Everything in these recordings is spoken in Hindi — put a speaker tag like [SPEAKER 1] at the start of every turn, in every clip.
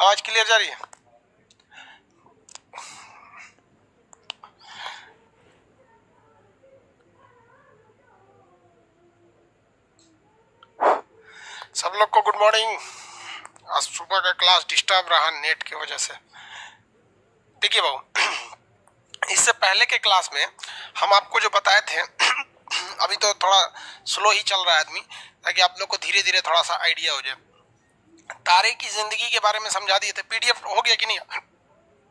[SPEAKER 1] आवाज क्लियर जा रही है? सब लोग को गुड मॉर्निंग। आज सुबह का क्लास डिस्टर्ब रहा नेट की वजह से। देखिए बाबू, इससे पहले के क्लास में हम आपको जो बताए थे अभी तो थोड़ा स्लो ही चल रहा है आदमी, ताकि आप लोग को धीरे धीरे थोड़ा सा आइडिया हो जाए। तारे की जिंदगी के बारे में समझा दिए थे। पीडीएफ हो गया कि नहीं?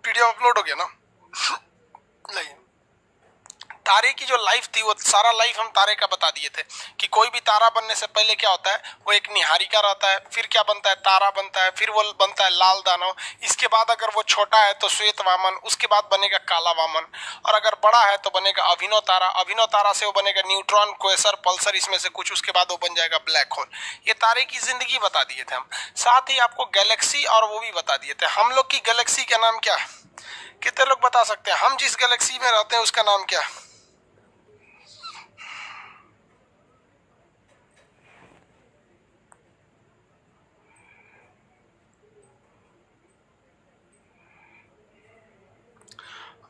[SPEAKER 1] पीडीएफ अपलोड हो गया ना? नहीं, तारे की जो लाइफ थी वो सारा लाइफ हम तारे का बता दिए थे कि कोई भी तारा बनने से पहले क्या होता है, वो एक निहारिका रहता है, फिर क्या बनता है, तारा बनता है, फिर वो बनता है लाल दानव, इसके बाद अगर वो छोटा है तो श्वेत वामन, उसके बाद बनेगा काला वामन, और अगर बड़ा है तो बनेगा अभिनव तारा, अभिनव तारा से वो बनेगा न्यूट्रॉन, क्वेसर, पल्सर, इसमें से कुछ, उसके बाद वो बन जाएगा ब्लैक होल। ये तारे की जिंदगी बता दिए थे हम। साथ ही आपको गैलेक्सी और वो भी बता दिए थे। हम लोग की गैलेक्सी का नाम क्या है? कितने लोग बता सकते हैं हम जिस गैलेक्सी में रहते हैं उसका नाम क्या है?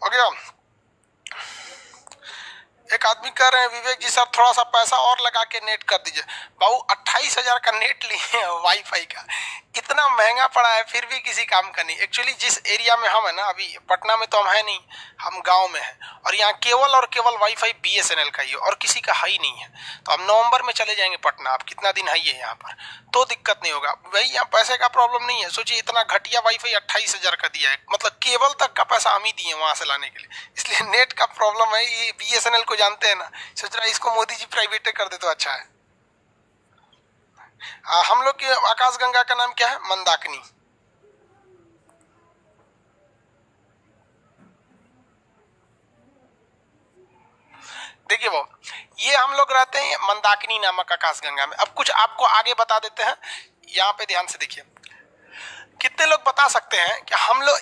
[SPEAKER 1] हो गया? एक आदमी कह रहे हैं विवेक जी सर थोड़ा सा पैसा और लगा के नेट कर दीजिए। बाबू 28,000 का नेट लिए हैं वाईफाई का, इतना महंगा पड़ा है फिर भी किसी काम का नहीं। एक्चुअली जिस एरिया में हम है ना, अभी पटना में तो हम है नहीं, हम गांव में हैं, और यहाँ केवल और केवल वाईफाई बीएसएनएल का ही है और किसी का है ही नहीं है। तो हम नवंबर में चले जाएंगे पटना। आप कितना दिन है ये यहाँ पर, तो दिक्कत नहीं होगा भाई। यहाँ पैसे का प्रॉब्लम नहीं है। सोचिए इतना घटिया वाईफाई 28,000 का दिया है, मतलब केबल तक का पैसा हम ही दिए वहां से लाने के लिए। इसलिए नेट का प्रॉब्लम है। ये बीएसएनएल को जानते हैं ना, सोच रहा है इसको मोदी जी प्राइवेट कर दे तो अच्छा है। हम लोग की आकाशगंगा का नाम क्या है? मंदाकिनी। देखिए वो, ये हम लोग रहते हैं मंदाकिनी नामक आकाशगंगा में। अब कुछ आपको आगे बता देते हैं, यहाँ पे ध्यान से देखिए। कितने लोग बता सकते हैं कि हम लोग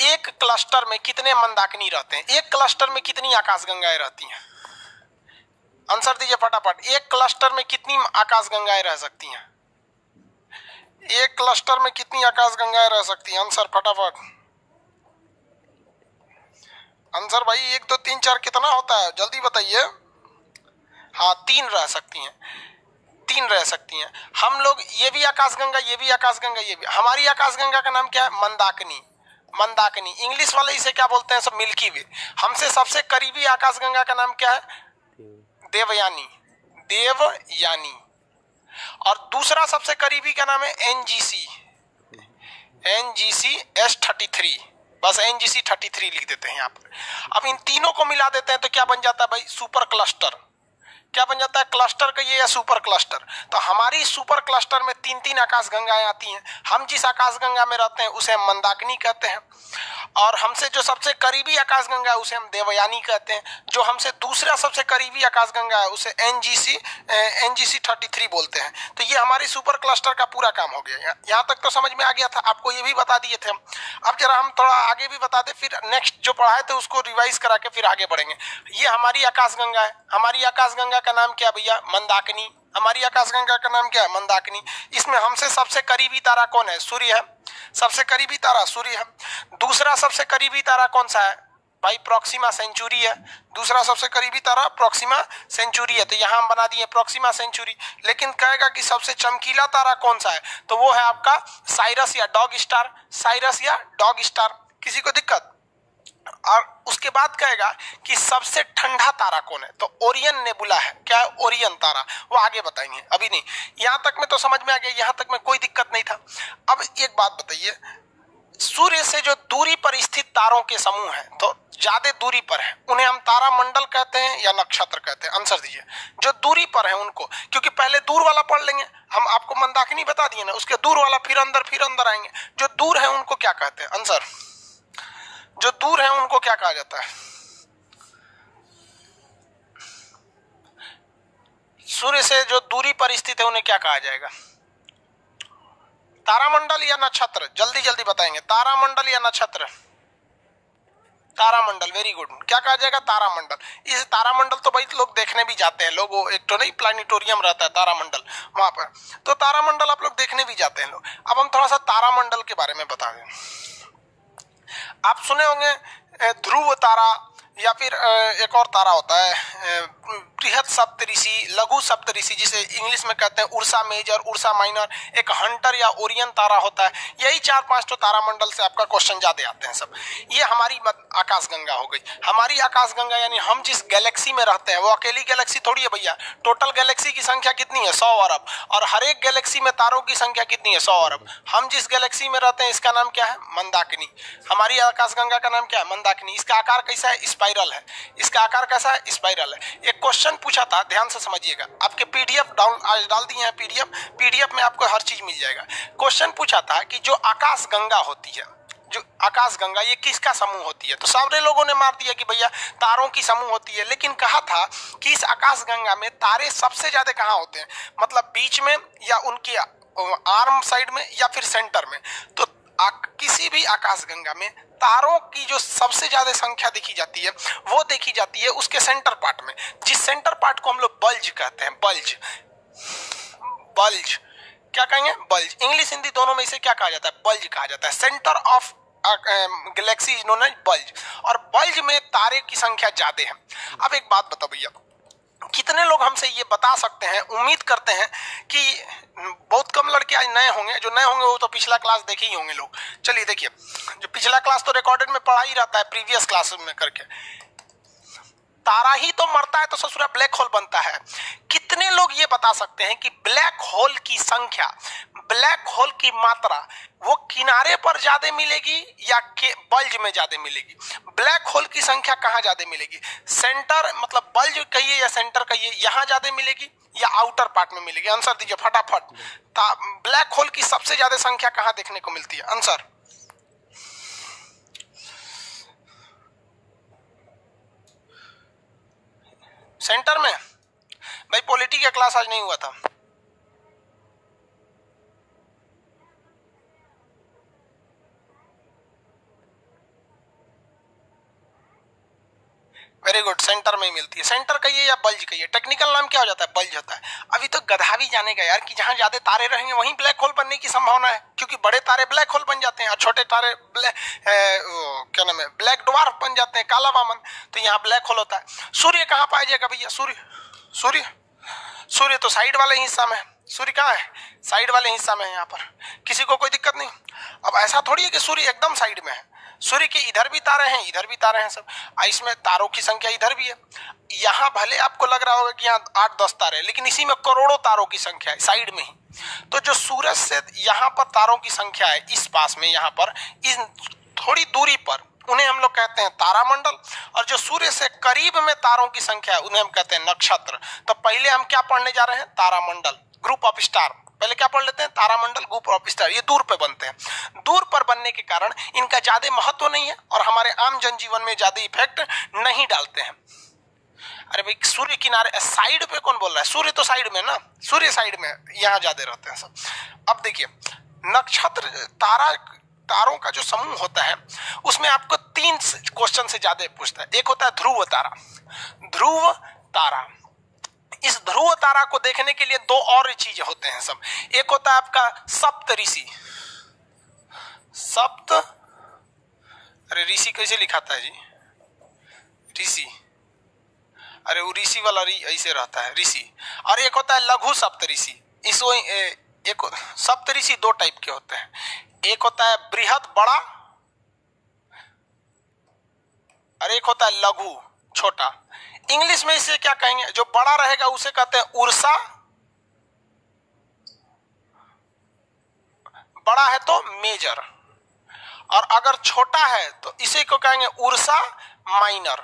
[SPEAKER 1] एक क्लस्टर में कितने मंदाकिनी रहते हैं? एक क्लस्टर में कितनी आकाशगंगाएं रहती हैं? आंसर दीजिए फटाफट। एक क्लस्टर में कितनी आकाशगंगाएं रह सकती हैं? एक क्लस्टर में कितनी आकाशगंगाएं रह सकती हैं? आंसर फटाफट। आंसर भाई 1 2 3 4 कितना होता है? जल्दी बताइए। हाँ, 3 रह सकती हैं। 3 रह सकती हैं। हम लोग ये भी आकाशगंगा, ये भी आकाशगंगा, ये भी। हमारी आकाशगंगा का नाम क्या है? मंदाकिनी। मंदाकिनी। इंग्लिश वाले इसे क्या बोलते हैं? सब मिल्की वे। हमसे सबसे करीबी आकाशगंगा का नाम क्या है? देवयानी। देवयानी। और दूसरा सबसे करीबी का नाम है एनजीसी। NGC S33। बस एनजीसी 33 लिख देते हैं यहाँ पर। अब इन तीनों को मिला देते हैं तो क्या बन जाता है भाई? Super cluster. क्या बन जाता है? क्लस्टर का ये या सुपर क्लस्टर। तो हमारी सुपर क्लस्टर में 3-3 आकाशगंगाएं आती हैं। हम जिस आकाशगंगा में रहते हैं उसे हम मंदाकिनी कहते हैं, और हमसे जो सबसे करीबी आकाशगंगा है उसे हम देवयानी कहते हैं। जो हमसे दूसरा सबसे करीबी आकाशगंगा है उसे एनजीसी 33 बोलते हैं। तो ये हमारी सुपर क्लस्टर का पूरा काम हो गया। यहाँ तक तो समझ में आ गया था। आपको ये भी बता दिए थे हम। अब जरा हम थोड़ा आगे भी बता दें, फिर नेक्स्ट जो पढ़ाए थे उसको रिवाइज करा के फिर आगे बढ़ेंगे। ये हमारी आकाशगंगा है। हमारी आकाशगंगा का नाम क्या भैया? मंदाकिनी। हमारी आकाशगंगा का नाम क्या है? मंदाकिनी। इसमें हमसे सबसे करीबी तारा कौन है? सूर्य है। सबसे करीबी तारा सूर्य है। दूसरा सबसे करीबी तारा कौन सा है भाई? प्रोक्सिमा सेंचुरी है। दूसरा सबसे करीबी तारा प्रोक्सिमा सेंचुरी है। तो यहां हम बना दिए प्रोक्सिमा सेंचुरी। लेकिन कहेगा कि सबसे चमकीला तारा कौन सा है, तो वो है आपका साइरस या डॉग स्टार। साइरस या डॉग स्टार। किसी को दिक्कत? और उसके बाद कहेगा कि सबसे ठंडा तारा कौन है, तो ओरियन नेबुला है। क्या है? ओरियन तारा। वो आगे बताएंगे, अभी नहीं। यहां तक में तो समझ में आ गया, यहां तक में कोई दिक्कत नहीं था। अब एक बात बताइए, सूर्य से जो दूरी पर स्थित तारों के समूह हैं, तो ज्यादा दूरी पर है, उन्हें हम तारा मंडल कहते हैं या नक्षत्र कहते हैं? आंसर दीजिए। जो दूरी पर है उनको, क्योंकि पहले दूर वाला पढ़ लेंगे हम। आपको मंदाकिनी बता दिए ना, उसके दूर वाला फिर अंदर आएंगे। जो दूर है उनको क्या कहते हैं? आंसर। जो दूर है उनको क्या कहा जाता है? सूर्य से जो दूरी पर स्थित है उन्हें क्या कहा जाएगा? तारामंडल या नक्षत्र? जल्दी जल्दी बताएंगे। तारामंडल या नक्षत्र? तारामंडल, वेरी गुड। क्या कहा जाएगा? तारामंडल। इस तारामंडल तो भाई लोग देखने भी जाते हैं, लोग वो एक तो नहीं प्लानिटोरियम रहता है तारामंडल वहां पर, तो तारामंडल आप लोग देखने भी जाते हैं लोग। अब हम थोड़ा सा तारामंडल के बारे में बता दें। आप सुने होंगे ध्रुव तारा, या फिर एक और तारा होता है बृहद सप्तऋषि, लघु सप्तऋषि, जिसे इंग्लिश में कहते हैं उर्सा मेजर, उर्सा माइनर, एक हंटर या ओरियन तारा होता है। यही 4-5 तो तारामंडल से आपका क्वेश्चन ज्यादा आते हैं सब। ये हमारी आकाशगंगा हो गई। हमारी आकाशगंगा यानी हम जिस गैलेक्सी में रहते हैं वो अकेली गैलेक्सी थोड़ी है भैया। टोटल गैलेक्सी की संख्या कितनी है? 100 अरब। और हर एक गैलेक्सी में तारों की संख्या कितनी है? 100 अरब। हम जिस गैलेक्सी में रहते हैं इसका नाम क्या है? मंदाकिनी। हमारी आकाशगंगा का नाम क्या है? मंदाकिनी। इसका आकार कैसा है? स्पाइरल है। इसका आकार कैसा है? स्पाइरल है। एक क्वेश्चन पूछा था, ध्यान से समझिएगा, आपके पीडीएफ आज डाल दिए हैं। पीडीएफ में आपको हर चीज मिल जाएगा। क्वेश्चन पूछा था कि जो आकाशगंगा होती है, जो आकाशगंगा, ये किसका समूह होती है? तो सारे लोगों ने मार दिया कि भैया तारों की समूह होती है। लेकिन कहा था कि इस आकाशगंगा में तारे सबसे ज्यादा कहाँ होते हैं? मतलब बीच में, या उनकी आर्म साइड में, या फिर सेंटर में। तो किसी भी आकाशगंगा में तारों की जो सबसे ज्यादा संख्या देखी जाती है वो देखी जाती है उसके सेंटर पार्ट में, जिस सेंटर पार्ट को हम लोग बल्ज कहते हैं। बल्ज, बल्ज क्या कहेंगे? बल्ज। इंग्लिश हिंदी दोनों में इसे क्या कहा जाता है? बल्ज कहा जाता है। Centre of galaxy is known as bulge. और बल्ज में तारे की संख्या ज्यादा है। अब एक बात बताओ भैया, कितने लोग हमसे ये बता सकते हैं, उम्मीद करते हैं कि बहुत कम लड़के आज नए होंगे, जो नए होंगे वो तो पिछला क्लास देखे ही होंगे लोग। चलिए देखिए, जो पिछला क्लास तो रिकॉर्डेड में पढ़ा ही रहता है प्रीवियस क्लास में करके। तारा ही तो मरता है तो ससुरा ब्लैक होल बनता है। कितने लोग ये बता सकते हैं कि ब्लैक होल की संख्या, ब्लैक होल की मात्रा वो किनारे पर ज्यादा मिलेगी या बल्ज में ज्यादा मिलेगी? ब्लैक होल की संख्या कहाँ ज्यादा मिलेगी? सेंटर, मतलब बल्ज कहिए या सेंटर कहिए, यहां ज्यादा मिलेगी या आउटर पार्ट में मिलेगी? आंसर दीजिए फटाफट। ब्लैक होल की सबसे ज्यादा संख्या कहाँ देखने को मिलती है? आंसर। सेंटर में। भाई पॉलिटी का क्लास आज नहीं हुआ था। वेरी गुड, सेंटर में ही मिलती है। सेंटर कहिए या बल्ज कहिए, टेक्निकल नाम क्या हो जाता है? बल्ज होता है। अभी तो गधा भी जानेगा यार कि जहां ज्यादा तारे रहेंगे वहीं ब्लैक होल बनने की संभावना है, क्योंकि बड़े तारे ब्लैक होल बन जाते हैं और छोटे तारे क्या नाम है, ब्लैक ड्वार्फ बन जाते हैं, काला वामन। तो यहाँ ब्लैक होल होता है। सूर्य कहाँ पाया जाएगा भैया? सूर्य तो साइड वाले हिस्सा में है। सूर्य कहाँ है? साइड वाले हिस्सा में है। यहाँ पर किसी को कोई दिक्कत नहीं। अब ऐसा थोड़ी है कि सूर्य एकदम साइड में है। सूर्य के इधर भी तारे हैं, इधर भी तारे हैं सब। इसमें तारों की संख्या इधर भी है। यहाँ भले आपको लग रहा होगा कि यहाँ 8-10 तारे हैं, लेकिन इसी में करोड़ों तारों की संख्या है साइड में ही। तो जो सूरज से यहाँ पर तारों की संख्या है, इस पास में, यहाँ पर इस थोड़ी दूरी पर, उन्हें हम लोग कहते हैं तारामंडल। और जो सूर्य से करीब में तारों की संख्या है उन्हें हम कहते हैं नक्षत्र। तो पहले हम क्या पढ़ने जा रहे हैं? तारामंडल, ग्रुप ऑफ स्टार। पहले क्या पढ़ लेते हैं? तारामंडल, ग्रुप ऑफ स्टार। ये दूर पे बनते हैं। दूर पर बनने के कारण इनका ज्यादा महत्व नहीं है और हमारे आम जनजीवन में ज्यादा इफेक्ट नहीं डालते हैं। अरे भाई सूर्य किनारे, साइड पे कौन बोल रहा है? सूर्य तो साइड में ना, सूर्य साइड में, यहाँ ज्यादा रहते हैं सब। अब देखिए, नक्षत्र, तारों का जो समूह होता है उसमें आपको 3 क्वेश्चन से ज्यादा पूछता है। एक होता है ध्रुव तारा। ध्रुव तारा, इस ध्रुव तारा को देखने के लिए 2 और चीजें होते हैं सब। एक होता है आपका सप्तऋषि। अरे ऋषि कैसे लिखाता है जी? ऋषि, अरे वो ऋषि वाला ऐसे रहता है, ऋषि। और एक होता है लघु सप्तऋषि। इसको एक सप्तऋषि 2 टाइप के होते हैं। एक होता है बृहद, बड़ा, और एक होता है लघु, छोटा। इंग्लिश में इसे क्या कहेंगे? जो बड़ा रहेगा उसे कहते हैं उर्सा, बड़ा है तो मेजर, और अगर छोटा है तो इसे को कहेंगे उर्सा माइनर।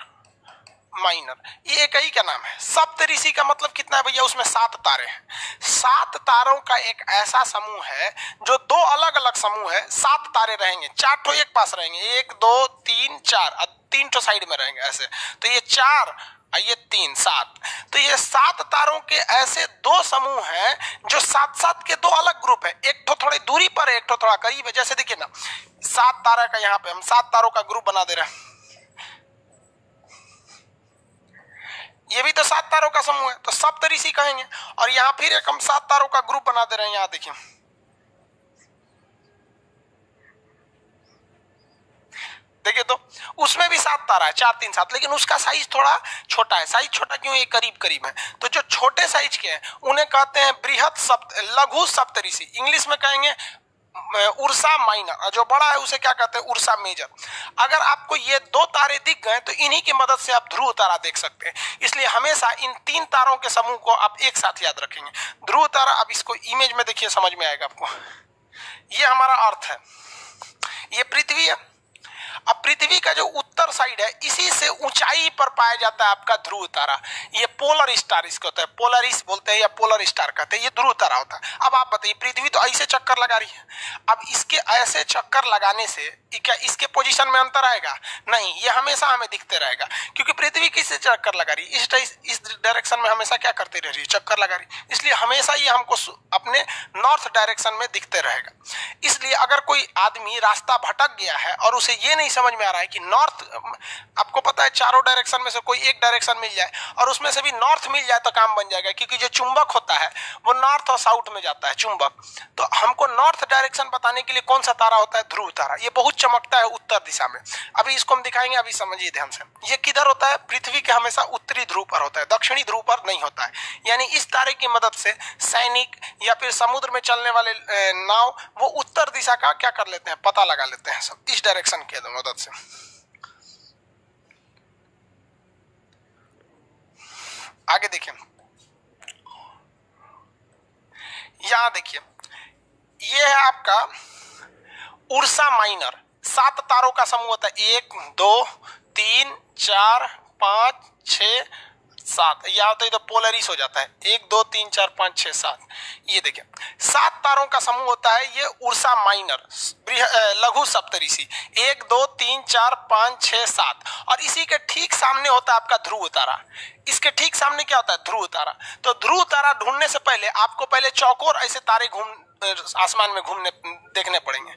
[SPEAKER 1] ये एक ही का नाम है। सप्तऋषि का मतलब कितना है भैया? उसमें 7 तारे हैं। 7 तारों का एक ऐसा समूह है जो 2 अलग अलग समूह है। 7 तारे रहेंगे, 4 तो एक पास रहेंगे, 1 2 3 4, और 3 तो साइड में रहेंगे ऐसे। तो ये 4, ये 3, 7। तो ये 7 तारों के ऐसे 2 समूह हैं जो 7-7 के 2 अलग ग्रुप है। एक तो थोड़ी दूरी पर है, एक तो थोड़ा करीब है। जैसे देखिए ना, 7 तारा का, यहाँ पे हम 7 तारों का ग्रुप बना दे रहे हैं। ये भी तो 7 तारों का समूह है, तो सप्तऋषि कहेंगे। और यहाँ फिर एक हम 7 तारों का ग्रुप बना दे रहे हैं। यहाँ देखिए, देखिए तो उसमें भी 7 तारा है, 4 3 7, लेकिन उसका साइज थोड़ा छोटा है। साइज छोटा क्यों? ये करीब करीब है। तो जो छोटे साइज के हैं उन्हें कहते हैं लघु सप्तऋषि। इंग्लिश में कहेंगे उर्सा माइनर। जो बड़ा है उसे क्या कहते हैं? Ursa Major. अगर आपको ये 2 तारे दिख गए तो इन्हीं की मदद से आप ध्रुव तारा देख सकते हैं। इसलिए हमेशा इन 3 तारों के समूह को आप एक साथ याद रखेंगे। ध्रुव तारा, अब इसको इमेज में देखिए, समझ में आएगा आपको। ये हमारा अर्थ है, ये पृथ्वी है। अब पृथ्वी का जो उत्तर साइड है, इसी से ऊंचाई पर पाया जाता है आपका ध्रुव तारा। ये पोलर स्टार इसको होता है, पोलरिस बोलते हैं या पोलर स्टार कहते हैं। ये ध्रुव तारा होता है। अब आप बताइए, पृथ्वी तो ऐसे चक्कर लगा रही है, अब इसके ऐसे चक्कर लगाने से क्या इसके पोजीशन में अंतर आएगा? नहीं, ये हमेशा हमें दिखते रहेगा, क्योंकि पृथ्वी किससे चक्कर लगा रही है? इस डायरेक्शन में हमेशा क्या करती रह रही है? चक्कर लगा रही है। इसलिए हमेशा ये हमको अपने नॉर्थ डायरेक्शन में दिखते रहेगा। इसलिए अगर कोई आदमी रास्ता भटक गया है और उसे ये नहीं समझ में आ रहा है कि नॉर्थ, आपको पता है चारों डायरेक्शन में से कोई एक डायरेक्शन मिल जाए और उसमें से भी नॉर्थ मिल जाए तो काम बन जाएगा, क्योंकि जो चुंबक होता है वो नॉर्थ और साउथ में जाता है, चुंबक। तो हमको नॉर्थ डायरेक्शन बताने के लिए कौन सा तारा होता है? ध्रुव तारा। ये बहुत चमकता है उत्तर दिशा में। अभी इसको हम दिखाएंगे, अभी समझिए ध्यान से। ये किधर होता है? पृथ्वी के हमेशा उत्तरी ध्रुव पर होता है, दक्षिणी ध्रुव पर नहीं होता है। यानी इस तारे की मदद से सैनिक या फिर समुद्र में चलने वाले नाव वो उत्तर दिशा का क्या कर लेते हैं? पता लगा लेते हैं सब, इस डायरेक्शन की मदद से। आगे देखिए, यहां देखिए, ये है आपका उर्सा माइनर। 7 तारों का समूह होता है, 1 2 3 4 5 6 7। यहाँ तो पोलरिस हो जाता है, 1 2 3 4 5 6 7। ये देखिए, 7 तारों का समूह होता है ये उर्सा माइनर, लघु सप्तऋषि। 1 2 3 4 5 6 7। और इसी के ठीक सामने होता है आपका ध्रुव तारा। इसके ठीक सामने क्या होता है? ध्रुव तारा। तो ध्रुव तारा ढूंढने से पहले आपको पहले चौकोर ऐसे तारे आसमान में घूमने देखने पड़ेंगे।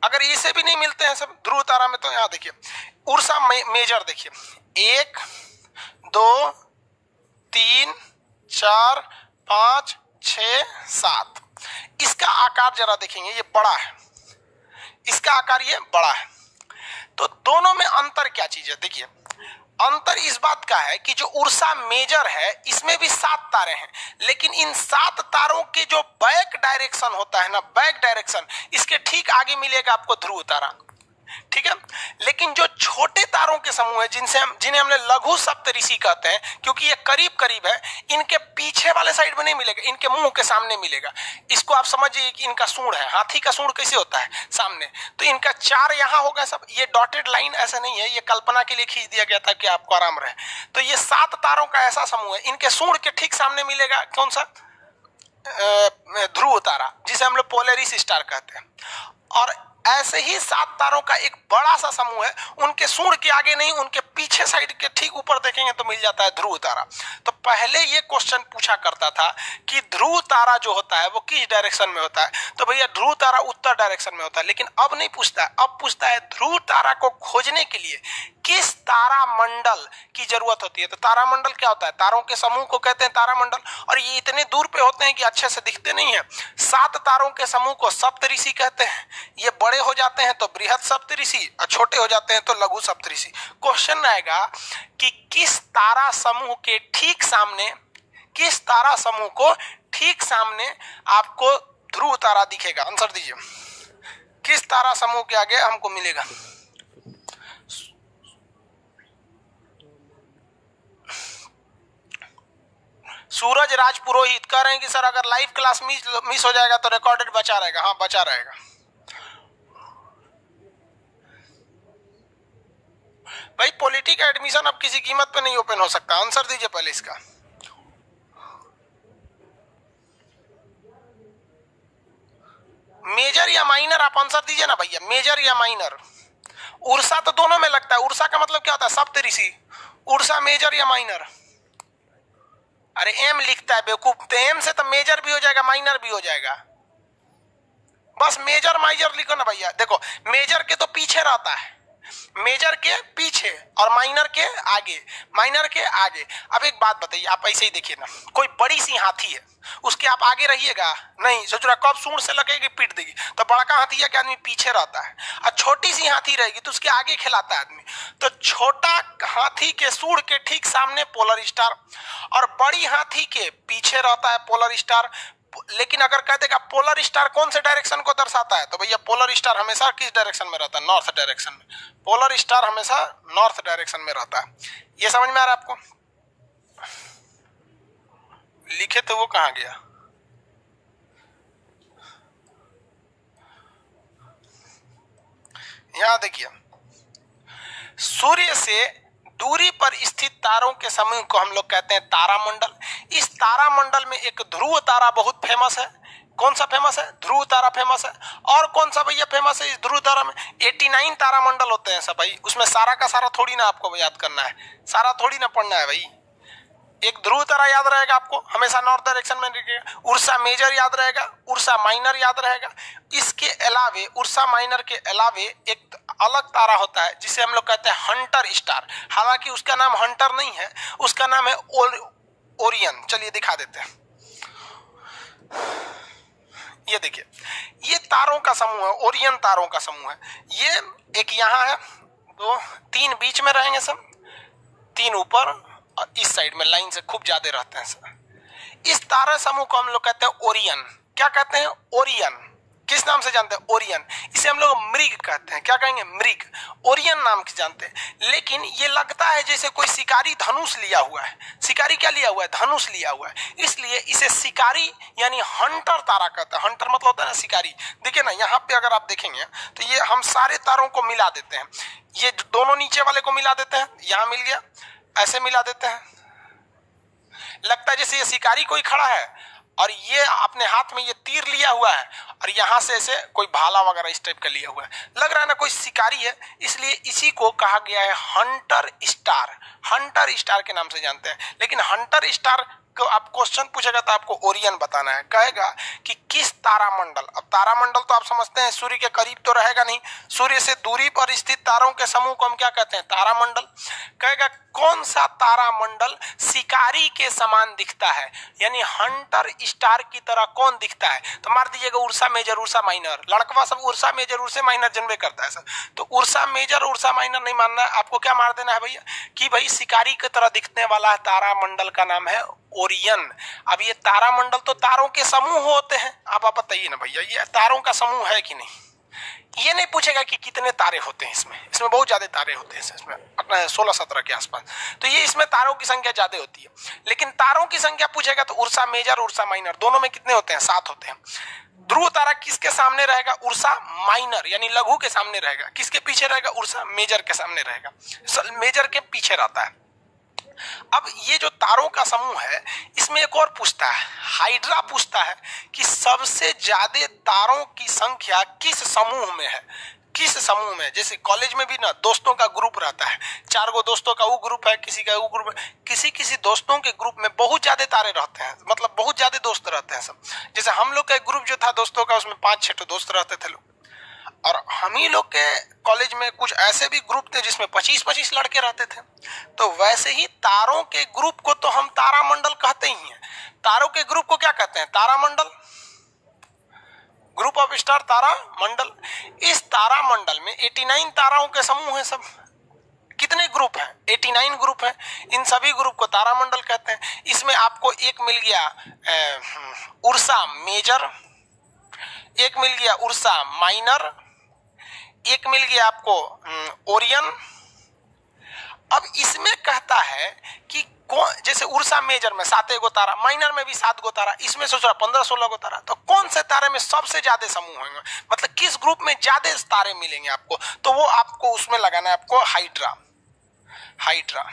[SPEAKER 1] अगर इसे भी नहीं मिलते हैं सब ध्रुव तारा में, तो यहाँ देखिए उर्सा मेजर देखिए, 1 2 3 4 5 6 7। इसका आकार जरा देखेंगे, ये बड़ा है, इसका आकार ये बड़ा है। तो दोनों में अंतर क्या चीज है? देखिए, अंतर इस बात का है कि जो उर्सा मेजर है इसमें भी 7 तारे हैं, लेकिन इन 7 तारों के जो बैक डायरेक्शन होता है ना, बैक डायरेक्शन, इसके ठीक आगे मिलेगा आपको ध्रुव तारा। ठीक है, लेकिन जो छोटे तारों के समूह है जिन्हें हमने लघु सप्तऋषि कहते हैं, क्योंकि ये करीब करीब है, इनके पीछे वाले साइड में नहीं मिलेगा, इनके मुंह के सामने मिलेगा। इसको आप समझिए कि इनका सूंड है, हाथी का सूंड कैसे होता है? सामने। तो इनका 4 यहाँ होगा सब। ये डॉटेड लाइन ऐसा नहीं है, ये कल्पना के लिए खींच दिया गया था कि आपको आराम रहे। तो ये 7 तारों का ऐसा समूह है, इनके सूंड के ठीक सामने मिलेगा कौन सा? ध्रुव तारा, जिसे हम लोग पोलरिस स्टार कहते हैं। और ऐसे ही 7 तारों का एक बड़ा सा समूह है, उनके सूंड के आगे नहीं, उनके पीछे साइड के ठीक ऊपर देखेंगे तो मिल जाता है ध्रुव तारा। तो पहले ये क्वेश्चन पूछा करता था कि ध्रुव तारा जो होता है वो किस डायरेक्शन में होता है? तो भैया ध्रुव तारा उत्तर डायरेक्शन में होता है। लेकिन अब नहीं पूछता है, अब पूछता है ध्रुव तारा को खोजने के लिए किस तारामंडल की जरूरत होती है? तो तारामंडल क्या होता है? तारों के समूह को कहते हैं तारामंडल। और ये इतने दूर पे होते हैं कि अच्छे से दिखते नहीं है। 7 तारों के समूह को सप्तऋषि कहते हैं। ये बड़े हो जाते हैं तो बृहद सप्तऋषि और छोटे हो जाते हैं तो लघु सप्तऋषि। क्वेश्चन आएगा कि किस तारा समूह के ठीक सामने, किस तारा समूह को ठीक सामने आपको ध्रुव तारा दिखेगा? आंसर दीजिए, किस तारा समूह के आगे हमको मिलेगा? सूरज राज पुरोहित कह रहे हैं कि सर अगर लाइव क्लास मिस हो जाएगा तो रिकॉर्डेड बचा रहेगा। हाँ, बचा रहेगा। भाई पॉलिटी का एडमिशन अब किसी कीमत पे नहीं ओपन हो सकता। आंसर दीजिए पहले इसका। मेजर या माइनर? आप आंसर दीजिए ना भैया, मेजर या माइनर? उर्सा तो दोनों में लगता है। उर्सा का मतलब क्या होता है? सप्तऋषि। उर्सा मेजर या माइनर? अरे एम लिखता है बेवकूफ, तो एम से तो मेजर भी हो जाएगा माइनर भी हो जाएगा। बस मेजर माइनर लिखो ना भैया। देखो मेजर के तो पीछे रहता है, मेजर के पीछे और माइनर के आगे, माइनर के आगे। अब एक बात बताइए, आप ऐसे ही देखिए ना, कोई बड़ी सी हाथी है, उसके आप आगे रहिएगा नहीं, सोच रहा कब सूंड से लगेगी पीट देगी, तो बड़का हाथी है कि आदमी पीछे रहता है, और छोटी सी हाथी रहेगी तो उसके आगे खिलाता है आदमी। तो छोटा हाथी के सूंड के ठीक सामने पोलर स्टार, और बड़ी हाथी के पीछे रहता है पोलर स्टार। लेकिन अगर कह देगा पोलर स्टार कौन से डायरेक्शन को दर्शाता है, तो भैया पोलर स्टार हमेशा किस डायरेक्शन में रहता है? नॉर्थ डायरेक्शन में। पोलर स्टार हमेशा नॉर्थ डायरेक्शन में रहता है। ये समझ में आ रहा है आपको? लिखे तो वो कहां गया? यहां देखिए, सूर्य से दूरी पर स्थित तारों के समूह को हम लोग कहते हैं तारामंडल। इस तारामंडल में एक ध्रुव तारा बहुत फेमस है। कौन सा फेमस है? ध्रुव तारा फेमस है। और कौन सा भैया फेमस है इस ध्रुव तारा में? 89 तारामंडल होते हैं सब भाई, उसमें सारा का सारा थोड़ी ना आपको याद करना है, सारा थोड़ी ना पढ़ना है भाई। एक ध्रुव तारा याद रहेगा आपको, हमेशा नॉर्थ डायरेक्शन में रहेगा। उर्सा मेजर याद रहेगा, उर्सा माइनर याद रहेगा। इसके अलावे, उर्सा माइनर के अलावे एक अलग तारा होता है जिसे हम लोग कहते हैं हंटर स्टार। हालांकि उसका नाम हंटर नहीं है, उसका नाम है ओरियन। चलिए दिखा देते हैं। ये देखिए, ये तारों का समूह है, ओरियन तारों का समूह है। ये एक यहाँ है, दो, तीन बीच में रहेंगे सब, तीन ऊपर, और इस साइड में लाइन से खूब ज्यादा रहते हैं सर। इस तारा समूह को हम लोग कहते हैं ओरियन। क्या कहते हैं? ओरियन। किस नाम से जानते हैं? ओरियन। इसे हम लोग मृग कहते हैं। क्या कहेंगे? मृग। ओरियन नाम से जानते हैं। लेकिन ये लगता है जैसे कोई शिकारी धनुष लिया हुआ है। शिकारी क्या लिया हुआ है? धनुष लिया हुआ है। इसलिए इसे शिकारी यानी हंटर तारा कहते हैं। हंटर मतलब होता है ना शिकारी। देखिए ना, यहाँ पे अगर आप देखेंगे तो ये हम सारे तारों को मिला देते हैं। ये दोनों नीचे वाले को मिला देते हैं, यहाँ मिल गया, ऐसे मिला देते हैं, लगता है जैसे ये शिकारी कोई खड़ा है और ये अपने हाथ में ये तीर लिया हुआ है और यहां से ऐसे कोई भाला वगैरह इस टाइप का लिया हुआ है, लग रहा है ना कोई शिकारी है। इसलिए इसी को कहा गया है हंटर स्टार। हंटर स्टार के नाम से जानते हैं। लेकिन हंटर स्टार को आप क्वेश्चन पूछेगा तो आपको ओरियन बताना है। कहेगा कि किस तारामंडल, अब तारामंडल तो आप समझते हैं सूर्य के करीब तो रहेगा नहीं, सूर्य से दूरी पर स्थित तारों के समूह को हम क्या कहते हैं? तारामंडल। कहेगा कौन सा तारामंडल शिकारी के समान दिखता है, यानी हंटर स्टार की तरह कौन दिखता है? तो मार दीजिएगा उर्सा मेजर, उर्सा माइनर। लड़कवा सब उर्सा मेजर, उर्सा माइनर जनवे करता है सर। तो उर्सा मेजर, उर्सा माइनर नहीं मानना है आपको। क्या मार देना है भैया? कि भाई शिकारी की तरह दिखने वाला तारामंडल का नाम है ओरियन। अब ये तारामंडल तो तारों के समूह होते हैं। अब आप बताइए ना भैया, ये तारों का समूह है कि नहीं? ये नहीं पूछेगा कि कितने तारे होते हैं इसमें बहुत ज्यादा तारे होते हैं इसमें, अपना 16-17 के आसपास। तो ये इसमें तारों की संख्या ज्यादा होती है। लेकिन तारों की संख्या पूछेगा तो उर्सा मेजर, उर्सा माइनर दोनों में कितने होते हैं? 7 होते हैं। ध्रुव तारा किसके सामने रहेगा? उर्सा माइनर यानी लघु के सामने रहेगा। किसके पीछे रहेगा? उर्सा मेजर के सामने रहेगा, मेजर के पीछे रहता है। अब ये जो तारों का समूह है, इसमें एक और पूछता है, हाइड्रा पूछता है कि सबसे ज्यादा तारों की संख्या किस समूह में है? किस समूह में? जैसे कॉलेज में भी ना दोस्तों का ग्रुप रहता है, 4 गो दोस्तों का वो ग्रुप है, किसी का वो ग्रुप है। किसी दोस्तों के ग्रुप में बहुत ज्यादा तारे रहते हैं, मतलब बहुत ज्यादा दोस्त रहते हैं सब। जैसे हम लोग का एक ग्रुप जो था दोस्तों का, उसमें 5-6 दोस्त रहते थे लोग। और हम ही लोग के कॉलेज में कुछ ऐसे भी ग्रुप थे जिसमें 25-25 लड़के रहते थे। तो वैसे ही तारों के ग्रुप को तो हम तारामंडल कहते ही हैं। तारों के ग्रुप को क्या कहते हैं? तारामंडल, ग्रुप ऑफ स्टार, तारामंडल। इस तारामंडल में 89 ताराओं के समूह हैं सब। कितने ग्रुप हैं? 89 ग्रुप हैं। इन सभी ग्रुप को तारामंडल कहते हैं। इसमें आपको एक मिल गया उर्सा मेजर, एक मिल गया उर्सा माइनर, एक मिल गया आपको ओरियन। अब इसमें कहता है कि जैसे उर्सा मेजर में 7 गो तारा, माइनर में भी 7 गो तारा, इसमें सोच रहा 15-16 गो तारा। तो कौन से तारे में सबसे ज्यादा समूह होंगे, मतलब किस ग्रुप में ज्यादा तारे मिलेंगे आपको? तो वो आपको उसमें लगाना है आपको हाइड्रा। हाइड्रा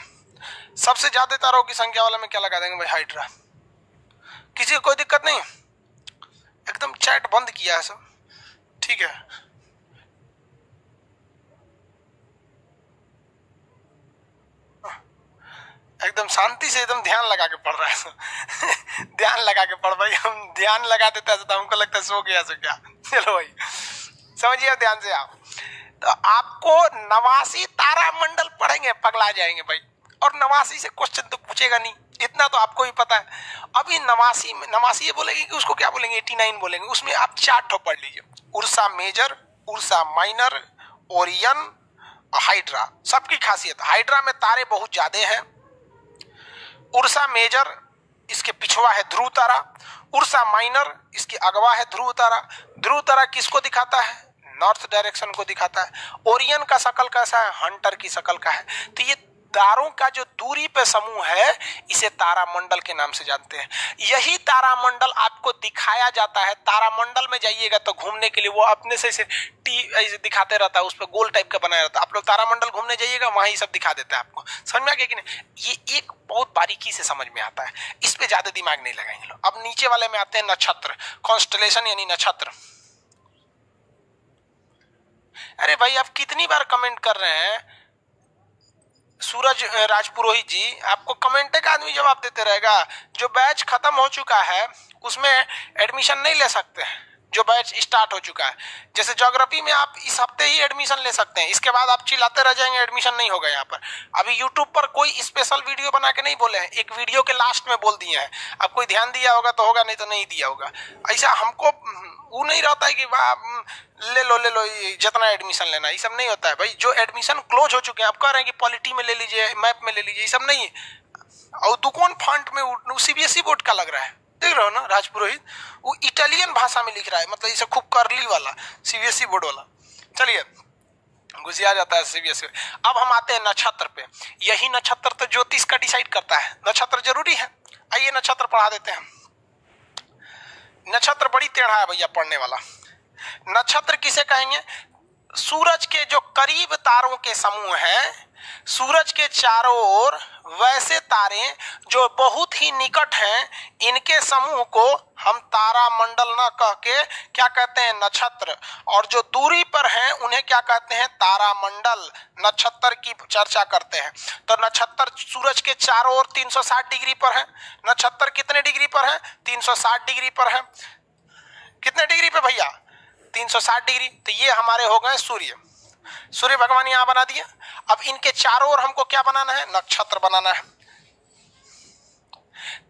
[SPEAKER 1] सबसे ज्यादा तारों की संख्या वाले में क्या लगा देंगे भाई? हाइड्रा। किसी को कोई दिक्कत नहीं? एकदम चैट बंद किया है सब, ठीक है। एकदम शांति से एकदम ध्यान लगा के पढ़ रहा है ध्यान लगा के पढ़ भाई। हम ध्यान लगा देते हैं तो हमको लगता है सो गया सो क्या। चलो भाई समझिए ध्यान से आप। तो आपको 89 तारामंडल पढ़ेंगे पगला जाएंगे भाई, और 89 से क्वेश्चन तो पूछेगा नहीं, इतना तो आपको भी पता है। अभी 89 में 89 ये बोलेंगे कि उसको क्या बोलेंगे, 89 बोलेंगे। उसमें आप 4 ठो पढ़ लीजिए, Ursa Major, Ursa Minor, Orion, Hydra. सबकी खासियत, हाइड्रा में तारे बहुत ज्यादा हैं, उर्सा मेजर इसके पिछवा है ध्रुव तारा, उर्सा माइनर इसके अगवा है ध्रुव तारा। ध्रुव तारा किसको दिखाता है, नॉर्थ डायरेक्शन को दिखाता है। ओरियन का शकल कैसा है, हंटर की शकल का है। तो ये तारों का जो दूरी पे समूह है इसे तारामंडल के नाम से जानते हैं। यही तारामंडल आपको दिखाया जाता है, तारामंडल में जाइएगा तो घूमने के लिए वो अपने से ऐसे दिखाते रहता है, उस पर गोल टाइप का बनाया रहता है। आप लोग तारामंडल घूमने जाइएगा वहां ही सब दिखा देता है आपको। समझ में आ गया कि नहीं? ये एक बहुत बारीकी से समझ में आता है, इस पे ज्यादा दिमाग नहीं लगाएंगे लोग। अब नीचे वाले में आते हैं नक्षत्र, कॉन्स्टलेशन यानी नक्षत्र। अरे भाई आप कितनी बार कमेंट कर रहे हैं, सूरज राजपुरोहित जी, आपको कमेंट का आदमी जवाब देते रहेगा। जो बैच खत्म हो चुका है उसमें एडमिशन नहीं ले सकते हैं, जो बैच स्टार्ट हो चुका है। जैसे ज्योग्राफी में आप इस हफ्ते ही एडमिशन ले सकते हैं, इसके बाद आप चिल्लाते रह जाएंगे एडमिशन नहीं होगा। यहाँ पर अभी यूट्यूब पर कोई स्पेशल वीडियो बना के नहीं बोले हैं, एक वीडियो के लास्ट में बोल दिए हैं। अब कोई ध्यान दिया होगा तो होगा, नहीं तो नहीं दिया होगा। ऐसा हमको वो नहीं रहता है कि ले लो जितना एडमिशन लेना, ये सब नहीं होता है भाई। जो एडमिशन क्लोज हो चुके हैं, आप कह रहे हैं कि पॉलिटी में ले लीजिए, मैप में ले लीजिए, ये सब नहीं है। और दुकान फॉन्ट में सीबीएसई बोर्ड का लग रहा है, देख रहे हो ना राजपुरोहित, वो इटालियन भाषा में लिख रहा है, मतलब इसे खूब करली वाला सीबीएसई बोर्ड वाला। चलिए घुसिया जाता है सीबीएसई। अब हम आते हैं नक्षत्र पे। यही नक्षत्र तो ज्योतिष का डिसाइड करता है, नक्षत्र जरूरी है। आइए नक्षत्र पढ़ा देते हैं। नक्षत्र बड़ी टेढ़ा है भैया पढ़ने वाला। नक्षत्र किसे कहेंगे, सूरज के जो करीब तारों के समूह हैं, सूरज के चारों ओर वैसे तारे जो बहुत ही निकट हैं, इनके समूह को हम तारामंडल न कह के क्या कहते हैं, नक्षत्र। और जो दूरी पर हैं उन्हें क्या कहते हैं, तारामंडल। नक्षत्र की चर्चा करते हैं तो नक्षत्र सूरज के चारों ओर 360 डिग्री पर है। नक्षत्र कितने डिग्री पर है, 360 डिग्री पर है। कितने डिग्री पे भैया, 360 डिग्री। तो ये हमारे हो गए सूर्य, सूर्य भगवान यहां बना दिया। अब इनके चारों ओर हमको क्या बनाना है, नक्षत्र बनाना है।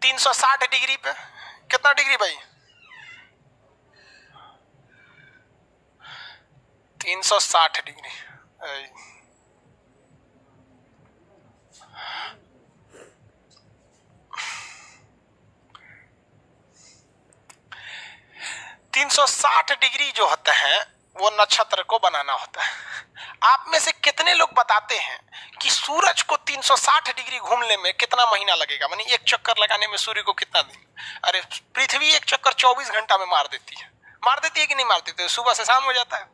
[SPEAKER 1] 360 डिग्री पे कितना डिग्री भाई, 360 डिग्री। 360 डिग्री जो होता है वो नक्षत्र को बनाना होता है। आप में से कितने लोग बताते हैं कि सूरज को 360 डिग्री घूमने में कितना महीना लगेगा, मानी एक चक्कर लगाने में सूर्य को कितना दिन? अरे पृथ्वी एक चक्कर 24 घंटा में मार देती है कि नहीं मार देती है? सुबह से शाम हो जाता है।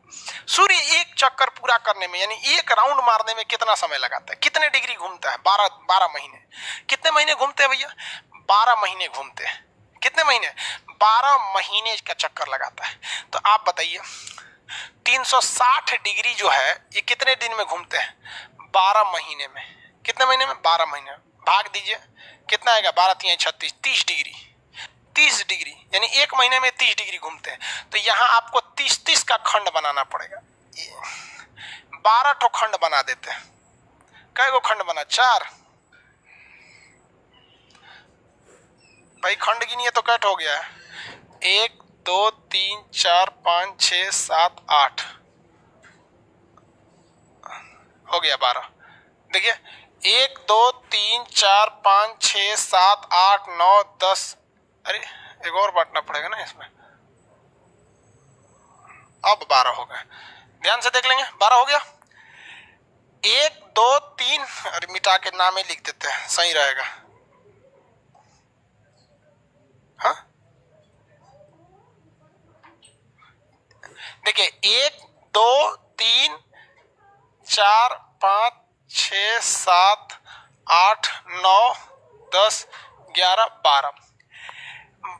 [SPEAKER 1] सूर्य एक चक्कर पूरा करने में यानी एक राउंड मारने में कितना समय लगाता है, कितने डिग्री घूमता है? 12 महीने। कितने महीने घूमते हैं भैया, 12 महीने घूमते हैं। कितने महीने, 12 महीने का चक्कर लगाता है। तो आप बताइए 360 डिग्री जो है ये कितने दिन में घूमते हैं, 12 महीने में। कितने महीने में, 12 महीने। भाग दीजिए कितना आएगा, 12 3 36, 30 डिग्री। 30 डिग्री यानी एक महीने में 30 डिग्री घूमते हैं। तो यहाँ आपको 30 का खंड बनाना पड़ेगा। 12 ठो खंड बना देते हैं। कै गो खंड बना, 4 भाई। खंड गिनिए तो कैट हो गया है, 1 2 3 4 5 6 7 8 हो गया 12। देखिए 1 2 3 4 5 6 7 8 9 10। अरे एक और बांटना पड़ेगा ना इसमें। अब 12 हो गए, ध्यान से देख लेंगे। 12 हो गया, 1 2 3। अरे मिटा के नाम ही लिख देते हैं, सही रहेगा। हाँ देखिए 1 2 3 4 5 6 7 8 9 10 11 12।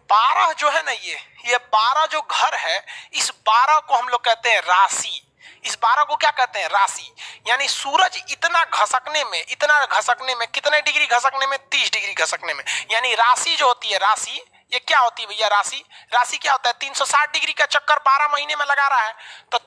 [SPEAKER 1] 12 जो है ना, ये 12 जो घर है, इस 12 को हम लोग कहते हैं राशि। इस 12 को क्या कहते हैं, राशि। यानी सूरज इतना घसकने में कितने डिग्री घसकने में, 30 डिग्री घसकने में। यानी राशि जो होती है, राशि ये क्या होती है भैया, राशि क्या होता है, 360 डिग्री का चक्कर 12 महीने में लगा रहा है। तो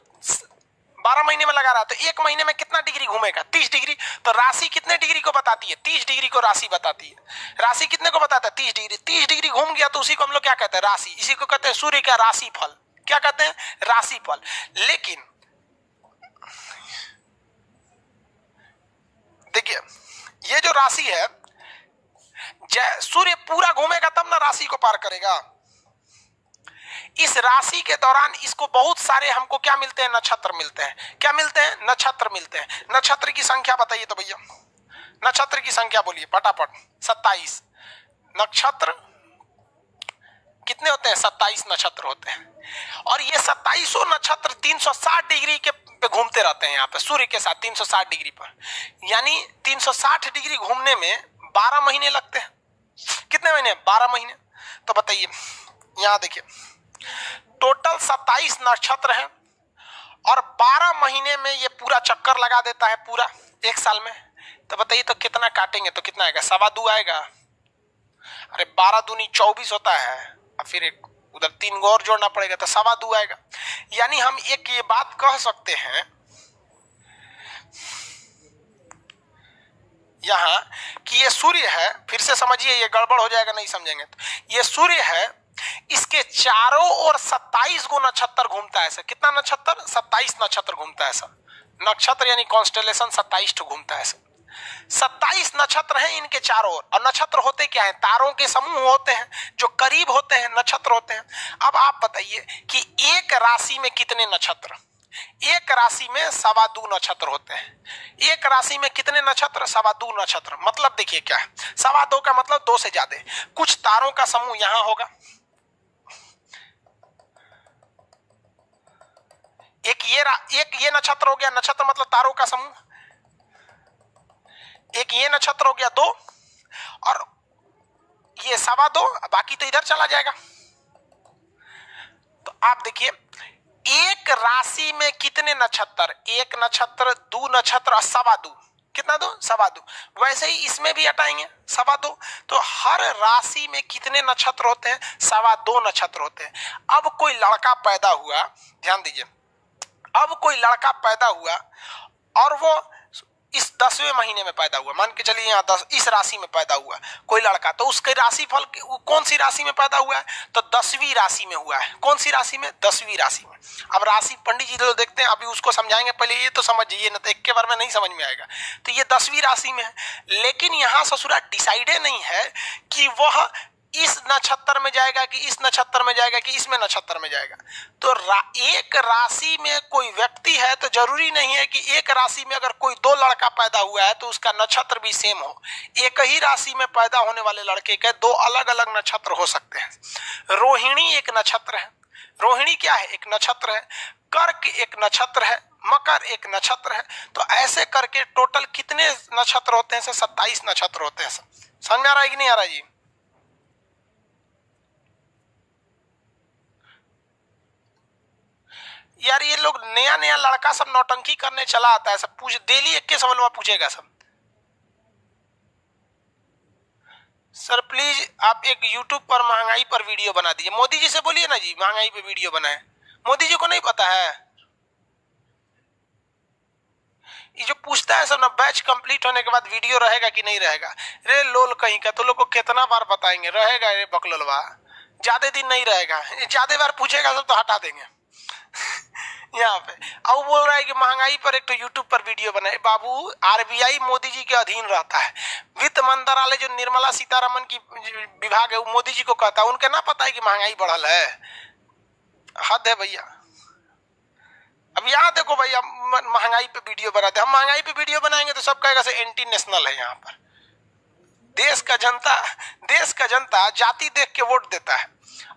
[SPEAKER 1] 12 महीने में लगा रहा है तो एक महीने में कितना डिग्री घूमेगा? 30 डिग्री। तो राशि कितने डिग्री को बताती है? 30 डिग्री को राशि बताती है। राशि कितने को बताता है? 30 डिग्री। 30 डिग्री घूम गया तो उसी को हम लोग क्या कहते हैं? राशि। इसी को कहते हैं सूर्य का राशिफल। क्या कहते हैं? राशिफल। लेकिन देखिए ये जो राशि है, सूर्य पूरा घूमेगा तब ना राशि को पार करेगा। इस राशि के दौरान इसको बहुत सारे हमको क्या मिलते हैं? नक्षत्र मिलते हैं। क्या मिलते हैं? नक्षत्र मिलते हैं। नक्षत्र की संख्या बताइए तो भैया, नक्षत्र की संख्या बोलिए फटाफट। 27 नक्षत्र कितने होते हैं? 27 नक्षत्र होते हैं। और ये 27 नक्षत्र 360 डिग्री के पे घूमते रहते हैं यहाँ पे सूर्य के साथ 360 डिग्री पर। यानी 360 डिग्री घूमने में 12 महीने लगते हैं। कितने महीने? 12 महीने। तो बताइए यहाँ देखिए टोटल 27 नक्षत्र हैं और 12 महीने में ये पूरा चक्कर लगा देता है पूरा एक साल में। तो बताइए तो कितना काटेंगे तो कितना आएगा? 2.25 आएगा। अरे 12 दूनी 24 होता है और फिर एक उधर 3 और जोड़ना पड़ेगा तो 2.25 आएगा। यानी हम एक ये बात कह सकते हैं यहां कि ये सूर्य है, फिर से समझिए ये गड़बड़ हो जाएगा नहीं समझेंगे तो। ये सूर्य है, इसके चारों ओर 27 गो नक्षत्र घूमता है ऐसा। कितना नक्षत्र? 27 नक्षत्र घूमता है ऐसा। नक्षत्र यानी कॉन्स्टेलेशन 27 घूमता है ऐसा। 27 नक्षत्र हैं इनके चारों ओर। और नक्षत्र होते क्या है? तारों के समूह होते हैं जो करीब होते हैं, नक्षत्र होते हैं। अब आप बताइए कि एक राशि में कितने नक्षत्र? एक राशि में 2.25 नक्षत्र होते हैं। एक राशि में कितने नक्षत्र? 2.25 नक्षत्र। मतलब देखिए क्या है, 2.25 का मतलब 2 से ज्यादा। कुछ तारों का समूह यहां होगा, एक ये नक्षत्र हो गया, नक्षत्र मतलब तारों का समूह। एक ये नक्षत्र हो गया 2 और ये 2.25, बाकी तो इधर चला जाएगा। तो आप देखिए एक राशि में कितने नक्षत्र? एक नक्षत्र, 2 नक्षत्र और 2.25। कितना? 2, 2.25। वैसे ही इसमें भी हटाएंगे 2.25। तो हर राशि में कितने नक्षत्र होते हैं? 2.25 नक्षत्र होते हैं। अब कोई लड़का पैदा हुआ, ध्यान दीजिए, अब कोई लड़का पैदा हुआ और वो इस 10वें महीने में पैदा हुआ, मान के चलिए यहाँ 10 इस राशि में पैदा हुआ कोई लड़का, तो उसके राशिफल कौन सी राशि में पैदा हुआ है? तो 10वीं राशि में हुआ है। कौन सी राशि में? 10वीं राशि में। अब राशि पंडित जी तो देखते हैं, अभी उसको समझाएंगे, पहले ये तो समझिए, न तो एक के बार में नहीं समझ में आएगा। तो ये 10वीं राशि में है, लेकिन यहाँ ससुरा डिसाइडे नहीं है कि वह इस नक्षत्र में जाएगा कि इस नक्षत्र में जाएगा कि इसमें नक्षत्र में जाएगा। तो एक राशि में कोई व्यक्ति है तो जरूरी नहीं है कि एक राशि में अगर कोई 2 लड़का पैदा हुआ है तो उसका नक्षत्र भी सेम हो। एक ही राशि में पैदा होने वाले लड़के के 2 अलग अलग नक्षत्र हो सकते हैं। रोहिणी एक नक्षत्र है। रोहिणी क्या है? एक नक्षत्र है। कर्क एक नक्षत्र है। मकर एक नक्षत्र है। तो ऐसे करके टोटल कितने नक्षत्र होते हैं? 27 नक्षत्र होते हैं। समझ में आ रहा है कि नहीं आ रहा जी? यार ये लोग नया नया लड़का सब नौटंकी करने चला आता है, सब पूछ डेली एक के सवाल पूछेगा सब। सर प्लीज आप एक YouTube पर महंगाई पर वीडियो बना दीजिए। मोदी जी से बोलिए ना जी महंगाई पे वीडियो बनाए। मोदी जी को नहीं पता है? ये जो पूछता है सब ना, बैच कंप्लीट होने के बाद वीडियो रहेगा कि नहीं रहेगा। रे लोल कहीं का, तो लोग को कितना बार बताएंगे रहेगा रे बकलोलवा, ज्यादा दिन नहीं रहेगा। ज्यादा बार पूछेगा सब तो हटा देंगे यहाँ पे। अब बोल रहा है कि महंगाई पर एक तो यूट्यूब पर वीडियो बनाए। बाबू आरबीआई मोदी जी के अधीन रहता है। वित्त मंत्रालय जो निर्मला सीतारमन की विभाग है वो मोदी जी को कहता है। उनके ना पता है कि महंगाई बढ़ल है? हद है भैया। अब यहाँ देखो भैया महंगाई पे वीडियो बनाते हैं। हम महंगाई पे वीडियो बनाएंगे तो सब कहेगा से एंटी नेशनल है। यहाँ पर देश का जनता जाति देख के वोट देता है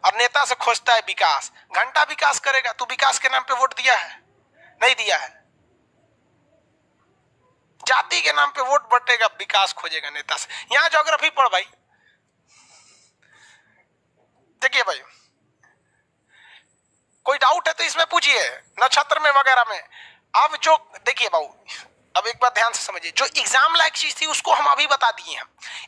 [SPEAKER 1] और नेता से खोजता है विकास। घंटा विकास करेगा, तू विकास के नाम पे वोट दिया है? नहीं दिया है। जाति के नाम पे वोट बटेगा, विकास खोजेगा नेता से। यहां ज्योग्राफी पढ़ भाई। देखिए भाई कोई डाउट है तो इसमें पूछिए, नक्षत्र में वगैरह में। अब जो देखिए बाबू, अब एक बात ध्यान से समझिए, जो एग्जाम लायक चीज थी उसको हम अभी बता दिए हैं।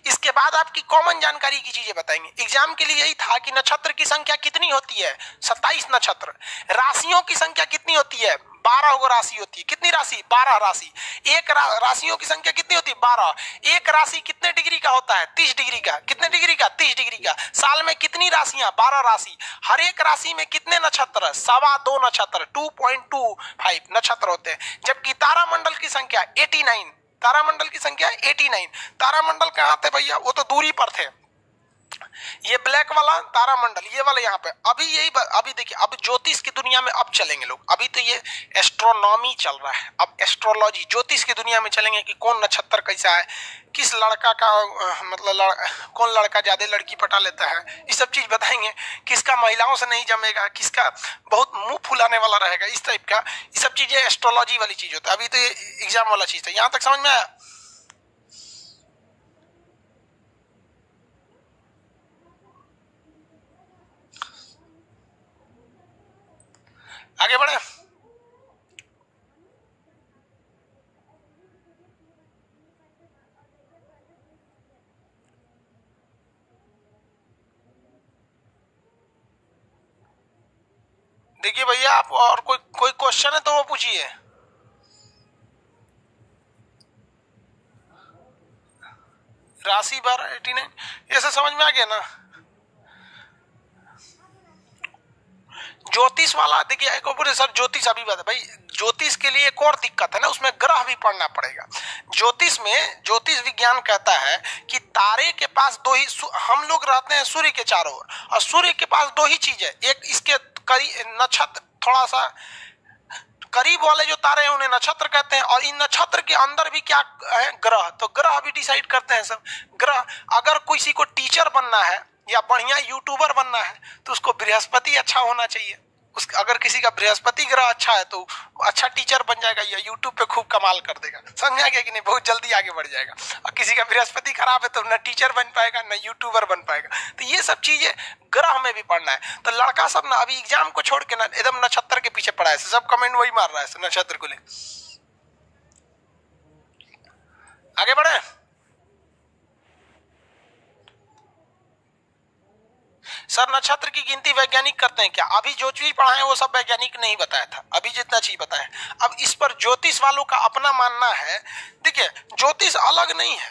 [SPEAKER 1] इसके बाद आपकी कॉमन जानकारी की चीजें बताएंगे। एग्जाम के लिए यही था कि नक्षत्र की संख्या कितनी होती है? 27 नक्षत्र। राशियों की संख्या कितनी होती है? 12 गो राशि होती है। कितनी राशि? 12 राशि। एक राशियों की संख्या कितनी होती है? 12। एक राशि कितने डिग्री का होता है? 30 डिग्री का। कितने डिग्री का? 30 डिग्री का। साल में कितनी राशियां? 12 राशि। हर एक राशि में कितने नक्षत्र? 2.25 नक्षत्र, 2.25 नक्षत्र होते हैं। जबकि तारामंडल की संख्या 89, तारामंडल की संख्या 89। तारामंडल कहां थे भैया? वो तो दूरी पर थे। ये ब्लैक वाला तारामंडल, ये वाला यहाँ पे। अभी देखिए, अब ज्योतिष की दुनिया में अब चलेंगे लोग। अभी तो ये एस्ट्रोनॉमी चल रहा है, अब एस्ट्रोलॉजी, ज्योतिष की दुनिया में चलेंगे कि कौन नक्षत्र कैसा है, किस लड़का का मतलब कौन लड़का ज्यादा लड़की पटा लेता है, ये सब चीज बताएंगे। किसका महिलाओं से नहीं जमेगा, किसका बहुत मुंह फुलाने वाला रहेगा, इस टाइप का। ये सब चीजें एस्ट्रोलॉजी वाली चीज होता है। अभी तो ये एग्जाम वाला चीज था। यहाँ तक समझ में आया? आगे बढ़े। देखिए भैया, आप और कोई क्वेश्चन है तो वो पूछिए। राशि 12 89, ये सब समझ में आ गया ना? ज्योतिष वाला देखिए, एक और सर ज्योतिष अभी बात है भाई, ज्योतिष के लिए एक और दिक्कत है ना, उसमें ग्रह भी पढ़ना पड़ेगा। ज्योतिष में ज्योतिष विज्ञान कहता है कि तारे के पास दो ही, हम लोग रहते हैं सूर्य के चारों ओर, और सूर्य के पास दो ही चीज है। एक इसके नक्षत्र, थोड़ा सा करीब वाले जो तारे हैं उन्हें नक्षत्र कहते हैं, और इन नक्षत्र के अंदर भी क्या है? ग्रह। तो ग्रह भी डिसाइड करते हैं सब। ग्रह, अगर किसी को टीचर बनना है या बढ़िया यूट्यूबर बनना है तो उसको बृहस्पति अच्छा होना चाहिए। अगर किसी का बृहस्पति ग्रह अच्छा है तो अच्छा टीचर बन जाएगा या यूट्यूब पे खूब कमाल कर देगा। समझा गया कि नहीं? बहुत जल्दी आगे बढ़ जाएगा। और किसी का बृहस्पति खराब है तो न टीचर बन पाएगा न यूट्यूबर बन पाएगा। तो ये सब चीजें ग्रह में भी पढ़ना है। तो लड़का सब ना अभी एग्जाम को छोड़ के ना एकदम नक्षत्र के पीछे पड़ा है, सब कमेंट वही मार रहा है नक्षत्र को ले। आगे बढ़े। सर नक्षत्र की गिनती वैज्ञानिक करते हैं क्या? अभी जो चीज पढ़ाए वो सब वैज्ञानिक नहीं बताया था, अभी जितना चीज बताया। अब इस पर ज्योतिष वालों का अपना मानना है। देखिए, ज्योतिष अलग नहीं है,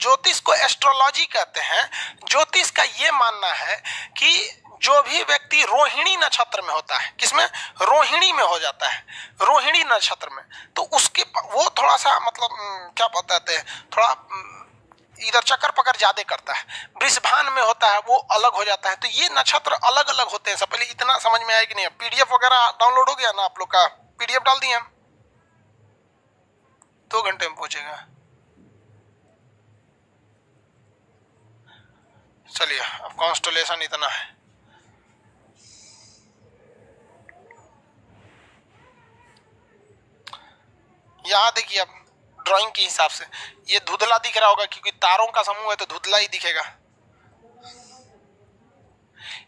[SPEAKER 1] ज्योतिष को एस्ट्रोलॉजी कहते हैं। ज्योतिष का ये मानना है कि जो भी व्यक्ति रोहिणी नक्षत्र में होता है, किसमें? रोहिणी में हो जाता है, रोहिणी नक्षत्र में, तो उसके वो थोड़ा सा मतलब क्या बताते हैं, थोड़ा इधर चक्कर पकड़ ज्यादा करता है। वृषभान में होता है वो अलग हो जाता है। तो ये नक्षत्र अलग अलग होते हैं। सब पहले इतना समझ में आया कि नहीं? पीडीएफ वगैरह डाउनलोड हो गया ना आप लोग का? पीडीएफ डाल दिए हम, 2 घंटे में पहुंचेगा। चलिए, अब कॉन्स्टलेशन इतना है। यहां देखिए, अब ड्राइंग के हिसाब से ये धुंधला दिख रहा होगा क्योंकि तारों का समूह है तो धुंधला ही दिखेगा।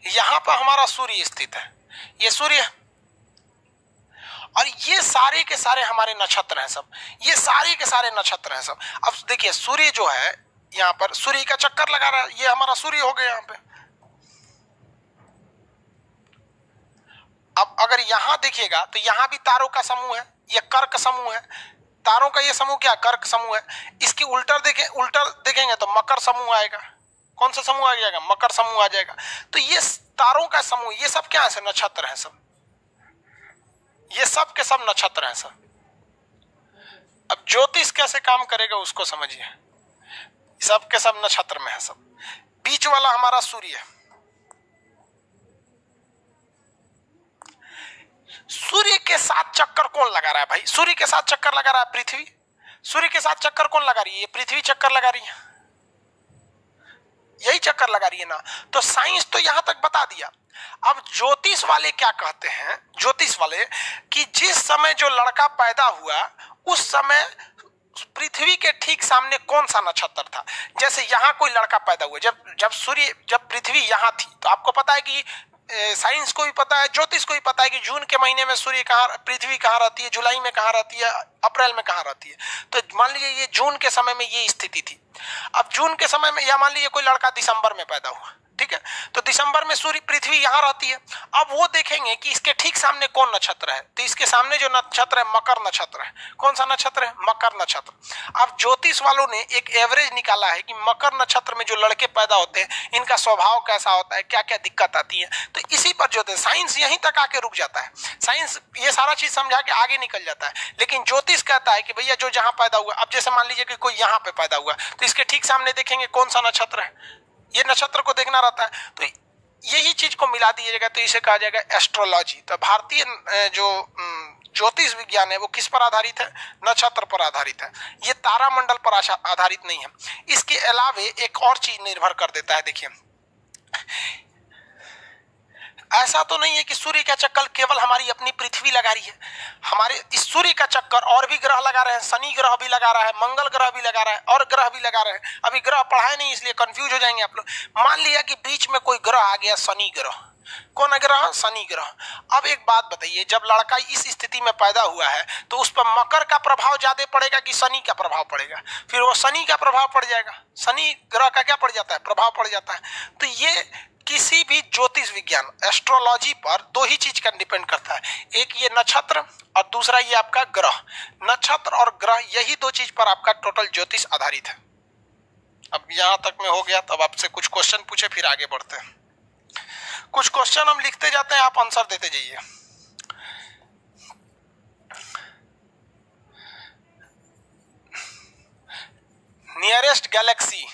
[SPEAKER 1] यहां पर हमारा सूर्य स्थित है, ये सूर्य, और ये सारे के सारे हमारे नक्षत्र हैं सब, ये सारे के सारे नक्षत्र हैं सब। अब देखिए, सूर्य जो है यहाँ पर सूर्य का चक्कर लगा रहा है, ये हमारा सूर्य हो गया यहाँ पे। अब अगर यहां देखिएगा तो यहां भी तारों का समूह है, ये कर्क समूह है। तारों का ये समूह क्या? कर्क समूह है। इसकी उल्टा देखेंगे तो मकर समूह आएगा। कौन सा समूह आ जाएगा? मकर समूह आ जाएगा। तो ये तारों का समूह, ये सब क्या है? नक्षत्र है सब, ये सब के सब नक्षत्र हैं सब। अब ज्योतिष कैसे काम करेगा उसको समझिए। सब के सब नक्षत्र में है सब। बीच वाला हमारा सूर्य है। सूर्य के साथ चक्कर कौन लगा रहा है भाई? सूर्य के साथ चक्कर लगा रहा है पृथ्वी। सूर्य के साथ चक्कर कौन लगा रही है? ये पृथ्वी चक्कर लगा रही है, यही चक्कर लगा रही है ना। तो साइंस तो यहां तक बता दिया। अब ज्योतिष वाले क्या कहते हैं? ज्योतिष वाले कि जिस समय जो लड़का पैदा हुआ उस समय पृथ्वी के ठीक सामने कौन सा नक्षत्र था। जैसे यहाँ कोई लड़का पैदा हुआ, जब पृथ्वी यहाँ थी, तो आपको पता है कि साइंस को भी पता है, ज्योतिष को भी पता है कि जून के महीने में पृथ्वी कहाँ रहती है, जुलाई में कहाँ रहती है, अप्रैल में कहाँ रहती है। तो मान लीजिए ये जून के समय में ये स्थिति थी। अब जून के समय में, या मान लीजिए कोई लड़का दिसंबर में पैदा हुआ, ठीक है। तो दिसंबर में सूर्य पृथ्वी यहां रहती है। अब वो देखेंगे कि इसके ठीक सामने कौन नक्षत्र है, तो इसके सामने जो नक्षत्र है मकर नक्षत्र है। कौन सा नक्षत्र है? मकर नक्षत्र। अब ज्योतिष वालों ने एक एवरेज निकाला है कि मकर नक्षत्र में जो लड़के पैदा होते हैं इनका स्वभाव कैसा होता है, क्या क्या दिक्कत आती है। तो इसी पर जो साइंस यहीं तक आके रुक जाता है। साइंस ये सारा चीज समझा के आगे निकल जाता है, लेकिन ज्योतिष कहता है कि भैया जो जहां पैदा हुआ, अब जैसे मान लीजिए कि कोई यहाँ पे पैदा हुआ तो इसके ठीक सामने देखेंगे कौन सा नक्षत्र है, ये नक्षत्र को देखना रहता है। तो यही चीज को मिला दिया तो इसे कहा जाएगा एस्ट्रोलॉजी। तो भारतीय जो ज्योतिष विज्ञान है वो किस पर आधारित है? नक्षत्र पर आधारित है। ये तारामंडल पर आधारित नहीं है। इसके अलावे एक और चीज निर्भर कर देता है। देखिए, ऐसा तो नहीं है कि सूर्य का चक्कर केवल हमारी अपनी पृथ्वी लगा रही है। हमारे इस सूर्य का चक्कर और भी ग्रह लगा रहे हैं। शनि ग्रह भी लगा रहा है, मंगल ग्रह भी लगा रहा है और ग्रह भी लगा रहे हैं। अभी ग्रह पढ़ाए नहीं इसलिए कंफ्यूज हो जाएंगे आप लोग। मान लिया कि बीच में कोई ग्रह आ गया, शनि ग्रह। कौन ग्रह? शनि ग्रह। अब एक बात बताइए, जब लड़का इस स्थिति में पैदा हुआ है तो उस पर मकर का प्रभाव ज्यादा पड़ेगा कि शनि का प्रभाव पड़ेगा? फिर वो शनि का प्रभाव पड़ जाएगा। शनि ग्रह का क्या पड़ जाता है? प्रभाव पड़ जाता है। तो ये किसी भी ज्योतिष विज्ञान एस्ट्रोलॉजी पर दो ही चीज का डिपेंड करता है, एक ये नक्षत्र और दूसरा ये आपका ग्रह। नक्षत्र और ग्रह, यही दो चीज पर आपका टोटल ज्योतिष आधारित है। अब यहां तक में हो गया, तब आपसे कुछ क्वेश्चन पूछे फिर आगे बढ़ते हैं। कुछ क्वेश्चन हम लिखते जाते हैं, आप आंसर देते जाइए। नियरेस्ट गैलेक्सी,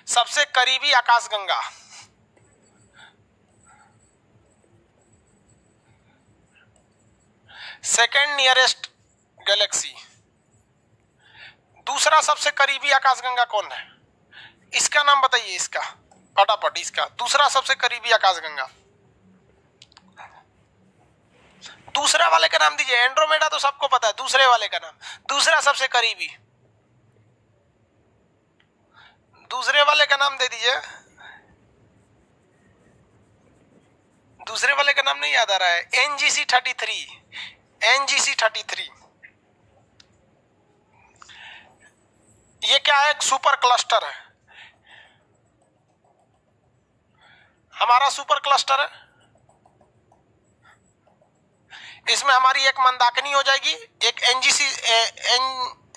[SPEAKER 1] सबसे करीबी आकाशगंगा। Second nearest Galaxy. दूसरा सबसे करीबी आकाशगंगा कौन है? इसका नाम बताइए, इसका फटाफट। इसका दूसरा सबसे करीबी आकाशगंगा, दूसरा वाले का नाम दीजिए। एंड्रोमेडा तो सबको पता है, दूसरे वाले का नाम, दूसरा सबसे करीबी, दूसरे वाले का नाम दे दीजिए। दूसरे वाले का नाम नहीं याद आ रहा है। NGC 33, NGC 33। ये क्या है? सुपर क्लस्टर है, हमारा सुपर क्लस्टर है। इसमें हमारी एक मंदाकिनी हो जाएगी, एक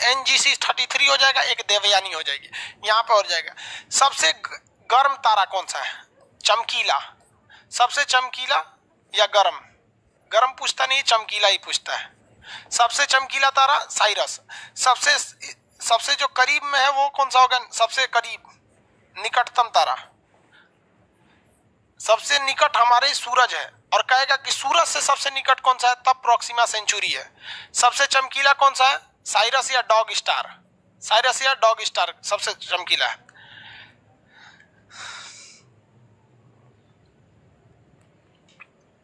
[SPEAKER 1] एनजीसी 33 हो जाएगा, एक देवयानी हो जाएगी। यहां पे हो जाएगा। सबसे गर्म तारा कौन सा है? चमकीला। सबसे चमकीला या गर्म? गर्म पूछता नहीं, चमकीला ही पूछता है। सबसे चमकीला तारा साइरस। सबसे जो करीब में है वो कौन सा होगा? सबसे करीब, निकटतम तारा। सबसे निकट हमारे सूरज है, और कहेगा कि सूरज से सबसे निकट कौन सा है, तब प्रोक्सिमा सेंचुरी है। सबसे चमकीला कौन सा है? साइरस या डॉग स्टार। साइरस या डॉग स्टार सबसे चमकीला है।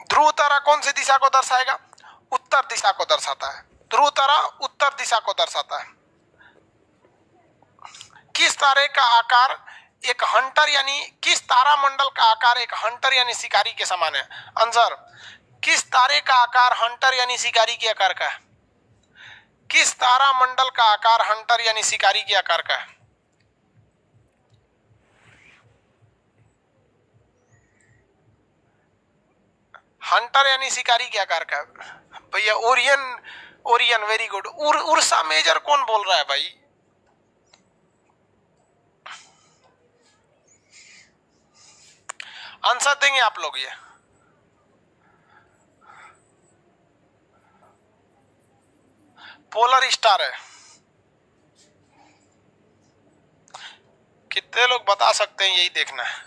[SPEAKER 1] ध्रुव तारा कौन सी दिशा को दर्शाएगा? उत्तर दिशा को दर्शाता है। ध्रुव तारा उत्तर दिशा को दर्शाता है। किस तारे का आकार एक हंटर यानी किस तारा मंडल का आकार एक हंटर यानी शिकारी के समान है? आंसर, किस तारे का आकार हंटर यानी शिकारी के आकार का है? किस तारा मंडल का आकार हंटर यानी शिकारी के आकार का है? हंटर यानी शिकारी के आकार का है भैया। Orion, Orion, very good. Ursa Major कौन बोल रहा है भाई? आंसर देंगे आप लोग। ये पोलर स्टार है। कितने लोग बता सकते हैं? यही देखना है।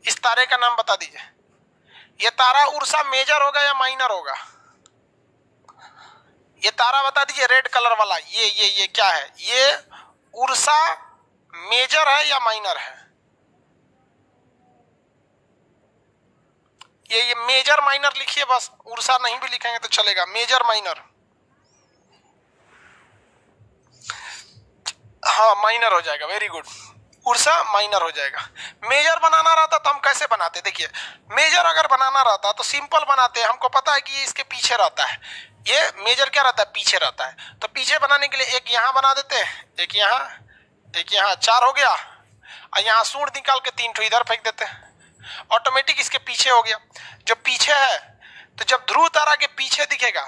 [SPEAKER 1] इस तारे का नाम बता दीजिए। ये तारा उर्सा मेजर होगा या माइनर होगा? ये तारा बता दीजिए, रेड कलर वाला। ये क्या है? ये उर्सा मेजर है या माइनर है? ये मेजर माइनर लिखिए बस, उर्सा नहीं भी लिखेंगे तो चलेगा। मेजर माइनर, हाँ माइनर हो जाएगा। वेरी गुड, उर्सा माइनर हो जाएगा। मेजर बनाना रहता तो हम कैसे बनाते? देखिए, मेजर अगर बनाना रहता तो सिंपल बनाते। हमको पता है कि ये इसके पीछे रहता है, ये मेजर क्या रहता है, पीछे रहता है। तो पीछे बनाने के लिए एक यहाँ बना देते हैं, एक यहाँ, 4 हो गया, और यहाँ सूंड निकाल के 3 ठो इधर फेंक देते हैं, ऑटोमेटिक इसके पीछे हो गया। जो पीछे है तो जब ध्रुव तारा के पीछे दिखेगा,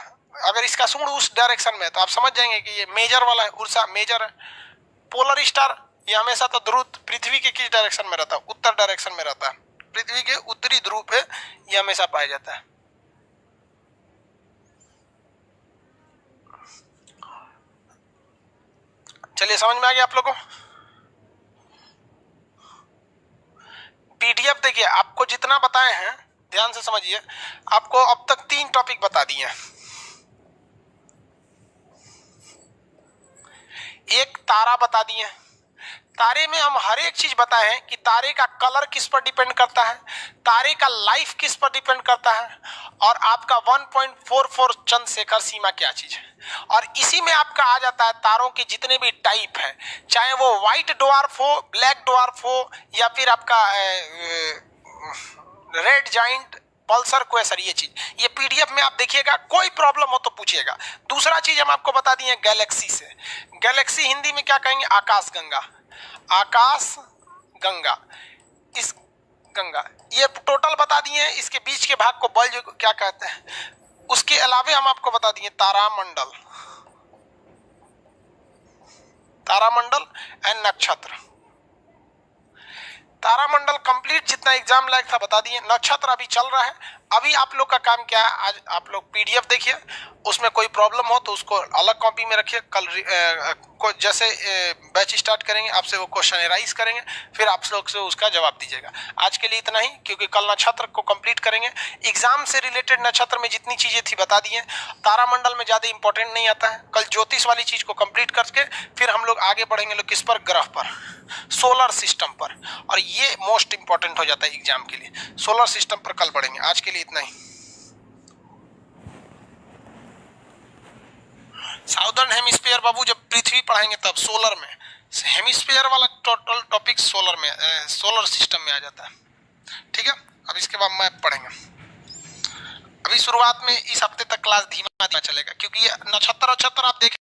[SPEAKER 1] अगर इसका सूंड उस डायरेक्शन में है तो आप समझ जाएंगे कि ये मेजर वाला है, उर्सा मेजर है। पोलर स्टार ये हमेशा तो ध्रुव पृथ्वी के किस डायरेक्शन में रहता है, उत्तर डायरेक्शन में रहता है, पृथ्वी के उत्तरी ध्रुव पे ये हमेशा पाया जाता है। चलिए समझ में आ गया आप लोगों को। पीडीएफ देखिए, आपको जितना बताए हैं ध्यान से समझिए, आपको अब तक 3 टॉपिक बता दिए हैं। एक तारा बता दिए, तारे में हम हर एक चीज बताए हैं कि तारे का कलर किस पर डिपेंड करता है, तारे का लाइफ किस पर डिपेंड करता है, और आपका 1.44 चंद्रशेखर सीमा क्या चीज है। और इसी में आपका आ जाता है तारों के जितने भी टाइप है, चाहे वो व्हाइट ड्वार्फ हो, ब्लैक ड्वार्फ हो, या फिर आपका रेड जाइंट, पल्सर, क्वेसर, ये चीज, ये पीडीएफ में आप देखिएगा, कोई प्रॉब्लम हो तो पूछिएगा। दूसरा चीज हम आपको बता दिए गैलेक्सी से, गैलेक्सी हिंदी में क्या कहेंगे, आकाश गंगा, आकाश गंगा, इस गंगा, ये टोटल बता दिए हैं। इसके बीच के भाग को बल्ज क्या कहते हैं। उसके अलावे हम आपको बता दिए तारामंडल, तारामंडल एंड नक्षत्र। तारामंडल कंप्लीट जितना एग्जाम लायक था बता दिए। नक्षत्र अभी चल रहा है। अभी आप लोग का काम क्या है, आज आप लोग पीडीएफ देखिए, उसमें कोई प्रॉब्लम हो तो उसको अलग कॉपी में रखिए। कल जैसे बैच स्टार्ट करेंगे आपसे वो क्वेश्चन एराइज करेंगे, फिर आप लोग से उसका जवाब दीजिएगा। आज के लिए इतना ही, क्योंकि कल नक्षत्र को कंप्लीट करेंगे। एग्जाम से रिलेटेड नक्षत्र में जितनी चीजें थी बता दिए। तारामंडल में ज्यादा इंपॉर्टेंट नहीं आता है। कल ज्योतिष वाली चीज को कंप्लीट करके फिर हम लोग आगे बढ़ेंगे लोग किस पर, ग्रह पर, सोलर सिस्टम पर, और ये मोस्ट इंपॉर्टेंट हो जाता है एग्जाम के लिए। सोलर सिस्टम पर कल बढ़ेंगे। आज के लिए इतना ही। साउदर्न हेमिस्फीयर बाबू जब पृथ्वी पढ़ाएंगे तब, सोलर में हेमिस्फीयर वाला टोटल टॉपिक सोलर में, सोलर सिस्टम में आ जाता है। ठीक है, अब इसके बाद मैप पढ़ेंगे। अभी शुरुआत में इस हफ्ते तक क्लास धीमा चलेगा, क्योंकि ये नक्षत्र आप देखें